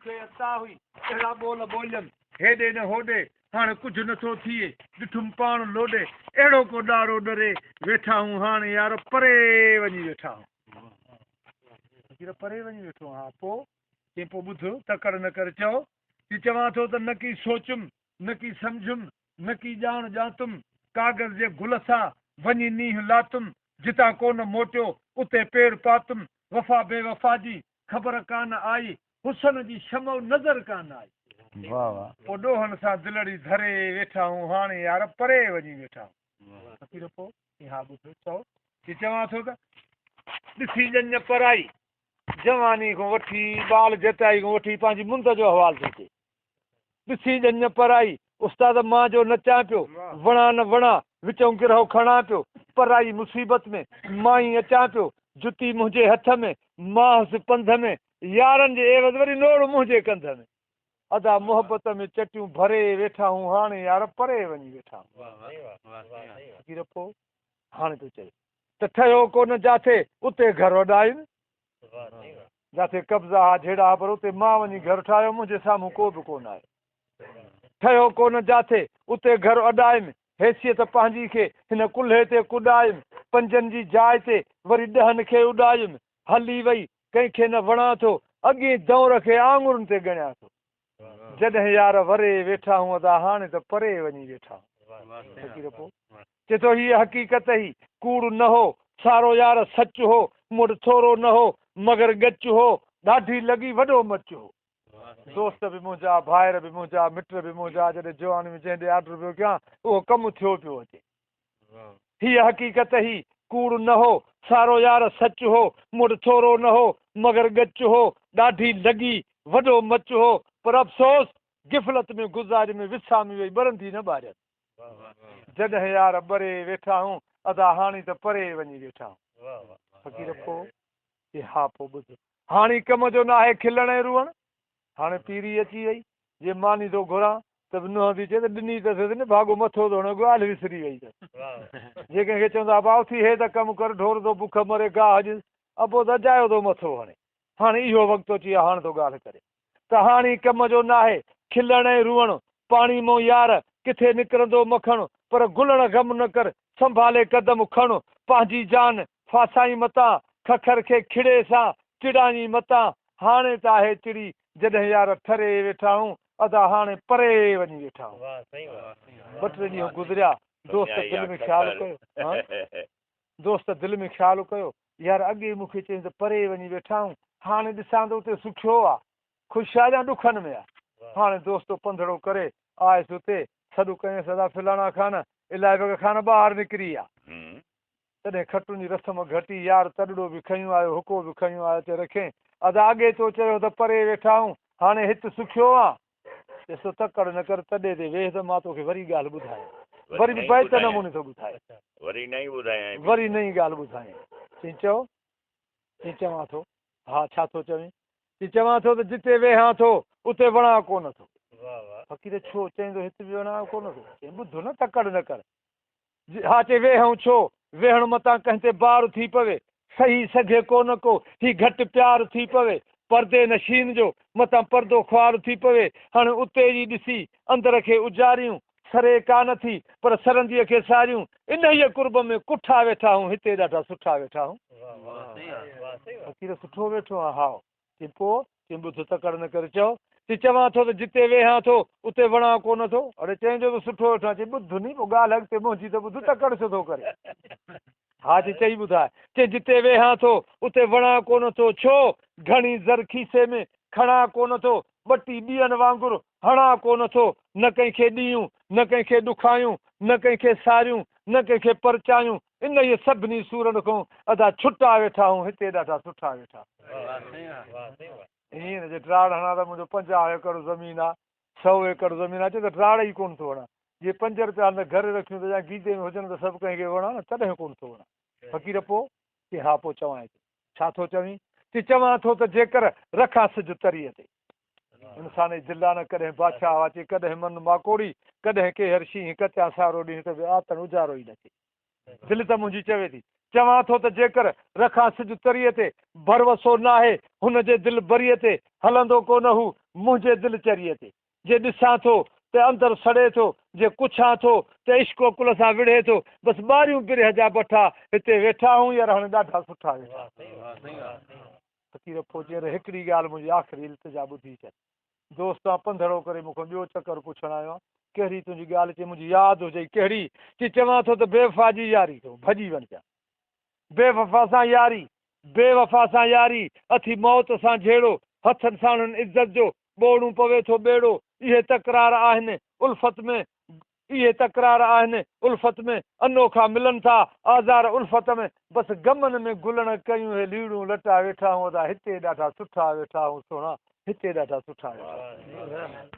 मूंखे अता हुई अहिड़ा ॿोल ॿोलियनि हेॾे न होॾे हाणे कुझु नथो थिए ॾिठुमि पाण लोॾे अहिड़ो को ॾारो डरे वेठा हूं हाणे यार परे वञी वेठा हूं परे वञी वेठो हा पोइ चई पोइ ॿुध तकड़ न कर चओ की चवां थो त न की सोचुमि न की सम्झुमि न की ॼाण ॼातुमि कागज़ जे गुल सां वञी नींहं लातुमि जितां कोन मोटियो उते पेड़ पातुमि वफ़ा बेवफ़ा जी ख़बर कान आई हुसन जी शमो नज़र कान आई वाह वाह पोइ ॾोहनि सां दिलड़ी धरे वेठा हूं हाणे यार परे वञी वेठा हूं पोइ हा ॿुधो चओ की चवां थो त ॾिसी ॼञ पराई जवानी खां वठी ॿाल जताई खां वठी पंहिंजी मुंद जो हवालु थो थिए ॾिसी ॼञ पराई उस्ताद मां जो नचां पियो वणा न वणा विचों गिरहो खणा पियो पराई मुसीबत में मां ई अचां पियो जुती मुंहिंजे हथ में मांस पंध में यारनि जे एवज़ वरी नोड़ मुंहिंजे कंध में अदा मोहबत में चटियूं भरे वेठा हूं हाणे यार परे वञी वेठा हूं पोइ हाणे थो चए त ठहियो कोन जाथे उते घर वॾायुनि जाथे कब्ज़ा हा जहिड़ा पर उते मां वञी घर ठाहियो मुंहिंजे साम्हूं को बि कोन आहे ठहियो कोन जाथे उते घर अॾायुमि हैसियत पंहिंजी खे हिन कुल्हे ते कुॾायुमि पंजनि जी जाइ ते वरी ॾहनि खे उॾायुमि हली वई कंहिंखे न वणा थो अॻे दौर खे आङुरनि ते ॻणियां थो जॾहिं यार वरे वेठा हूं अदा हाणे त परे वञी वेठा पोइ चए थो हीअ हक़ीक़त ई कूड़ न हो सारो यार सच हो मुड़ थोरो न हो मगर गच हो ॾाढी लॻी वॾो मच हो दोस्त बि मुंहिंजा भाइर बि मुंहिंजा मिट बि मुंहिंजा जॾहिं जवानी में जंहिं ॾे ऑर्डर पियो कयां उहो कमु थियो पियो अचे हीअ हक़ीक़त ई कूड़ न हो सारो यार सच हो मुड़ थोरो न हो मगर गच हो ॾाढी लॻी वॾो मच हो पर अफ़सोस गिफ़लत में गुज़ारे में विसामी वई ॿरंदी न ॿारनि जॾहिं यार ॿरे वेठा हूं अदा हाणे त परे वञी वेठा फ़क़ीर पोइ हा पोइ ॿुध हाणे कम जो न आहे खिलण ऐं रुअण हाणे पीरी अची वई जे मानी थो घुरां त बि नुंहं थी चए त ॾिनी अथसि न भाॻो मथो धोअण ॻाल्हि विसरी वई अथसि जे कंहिंखे चवंदा भाउ थी हे त कमु कर ढोर थो बुख मरे गाह हज अबो त अजायो थो मथो हाणे इहो वक़्तु अची वियो हाणे थो ॻाल्हि करे त हाणे कम जो न आहे खिलण ऐं रुअण पाणी मों यार किथे निकिरंदो मखण पर गुलण ग़म न कर संभाले कदम खण पंहिंजी जान फासाई मतां खखर खे खिड़े सां चिड़ाई मतां हाणे त आहे चिड़ी जॾहिं यार ठरे वेठा हूं अदा हाणे परे वञी वेठा हूं ॿ टे ॾींहं गुज़रिया दोस्त दिलि में ख़्यालु कयो दोस्त दिलि में ख़्यालु कयो यार अॻे मूंखे चई त परे वञी वेठा हूं हाणे ॾिसां त उते सुठो आहे ख़ुशि आहे या ॾुखनि में आहे हाणे दोस्त पंधड़ो करे आयुसि उते सॾु कयईं सदा फिलाणा खान इलाही वॻा खान ॿाहिरि निकिरी आहे तॾहिं खटुनि जी रस्म घटी यार तॾड़ो बि खयूं आयो हुको बि खयूं आयो ते रखे अदा अॻे तो चयो त परे वेठा हूं हाणे हिते सुखियो आहे ॾिसो तकड़ न कर तॾहिं ते वेह त मां तोखे वरी ॻाल्हि ॿुधायां वरी बि बहितर नमूने थो ॿुधाए वरी नई ॻाल्हि ॿुधायां चई चओ चई चवां थो हा छा थो चवीं चई चवां थो त जिते वेहां थो उते वणा कोन थो फ़क़ीर छो चईंदो हिते बि वणा कोन थो चई ॿुधो न तकड़ न कर हा चई वेहूं छो वेहण मतां कंहिं ते बार थी पवे सही सघे कोन को ही घटि प्यार थी पवे परदे नशीन जो मतां परदो ख्वार थी पवे हाणे उते ई ॾिसी अंदर खे उजारियूं सरे कान थी पर सरंदीअ खे सारियूं इन ई कुर्ब में कुठा वेठा हूं हिते ॾाढा सुठा वेठा हूं फ़क़ीर सुठो वेठो आहे हा चई पोइ चई ॿुध तकड़ न करे चओ चई चवां थो त जिते वेहां थो उते वणा कोन थो अड़े चईंजो त सुठो वेठो आहे चई ॿुध नी पोइ ॻाल्हि अॻिते मुंहिंजी त ॿुध तकड़ छो थो करे हा चई ॿुधाए चई जिते वेहां थो उते वणा कोन थो छो घणी ज़र खीसे में खणा कोन थो ॿटी ॿियनि वांगुरु हणा कोन थो न कंहिंखे ॾियूं न कंहिंखे ॾुखायूं न कंहिंखे सारियूं न कंहिंखे परचायूं इन ई सभिनी सूरनि खां अदा छुटा वेठा हूं हिते ॾाढा सुठा वेठा ईअं जे ड्राड़ हणा त मुंहिंजो 50 एकड़ ज़मीन आहे 100 एकड़ ज़मीन आहे चए त ड्राड़ ई कोन थो वणा जे 5 रुपया न घर रखियूं त या गीदे में हुजनि त सभु कंहिंखे वणा न तॾहिं कोन थो वणा फ़क़ीर पोइ की हा पोइ चवां छा थो चवीं की चवां थो त जेकर रखां सिज तरीअ ते इंसान जी दिलि आहे न कॾहिं बादशाह अचे कॾहिं मन माकोड़ी कॾहिं के हर शींहं कचा सारो ॾींहुं त आतन उजारो ई न थिए दिलि त मुंहिंजी चवे थी चवां थो त जेकर रखां सिज तरीअ ते भरवसो नाहे हुन जे दिलि बरीअ ते हलंदो कोन हू मुंहिंजे दिलि चरीअ ते जे ॾिसां थो त अंदरि सड़े थो जे पुछां थो त इश्को कुल सां विढ़े थो बसि ॿारियूं बिरह जा बठा हिते वेठा आहियूं यार हाणे ॾाढा सुठा वेठा फ़क़ीर फौजियर हिकिड़ी ॻाल्हि मुंहिंजी आख़िरी इल्तिजा ॿुधी छॾ दोस्त आहे पंधड़ो करे मूंखां ॿियो चकर पुछणु आयो आहे कहिड़ी तुंहिंजी ॻाल्हि चई मुंहिंजी यादि हुजे कहिड़ी चई चवां थो त बेवफ़ा जी यारी थो भॼी वञ बेवफ़ा सां यारी अथी मौत सां जहिड़ो हथनि साणनि इज़त जो ॿोड़ू पवे थो ॿेड़ो इहे तकरार आहिनि उल्फत में अनोखा मिलनि था आज़ार उल्फत में बसि गमनि में गुलण कयूं हे लीड़ूं लटा वेठा आहियूं अदा हिते ॾाढा सुठा वेठा आहियूं सोना हिते ॾाढा सुठा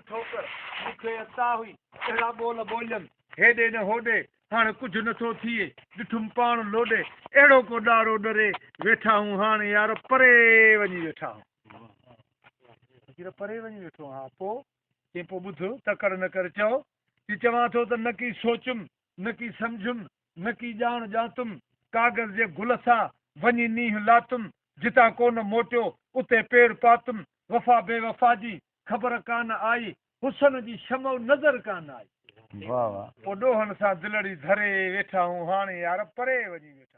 ठोकर मूंखे अता हुई अहिड़ा ॿोल ॿोलियमि हेॾे न होॾे हाणे कुझु नथो थिए ॾिठुमि पाण लोॾे अहिड़ो को ॾारो ॾरे वेठा आहियूं हाणे यार परे वञी वेठा आहियूं परे वञी वेठो हा पोइ चई पोइ ॿुध तकड़ न कर चओ की चवां थो त न की सोचुमि न की सम्झुमि न की ॼाण ॼातुमि कागज़ जे गुल सां वञी नींहुं लातुमि जितां कोन मोटियो उते पेड़ पातुमि वफ़ा बेवफ़ा जी ख़बर कान आई हुसन जी शमो नज़र कान आई वाह वाह पोइ ॾोहनि सां दिलड़ी धरे वेठा आहियूं हाणे यार परे वञी वेठा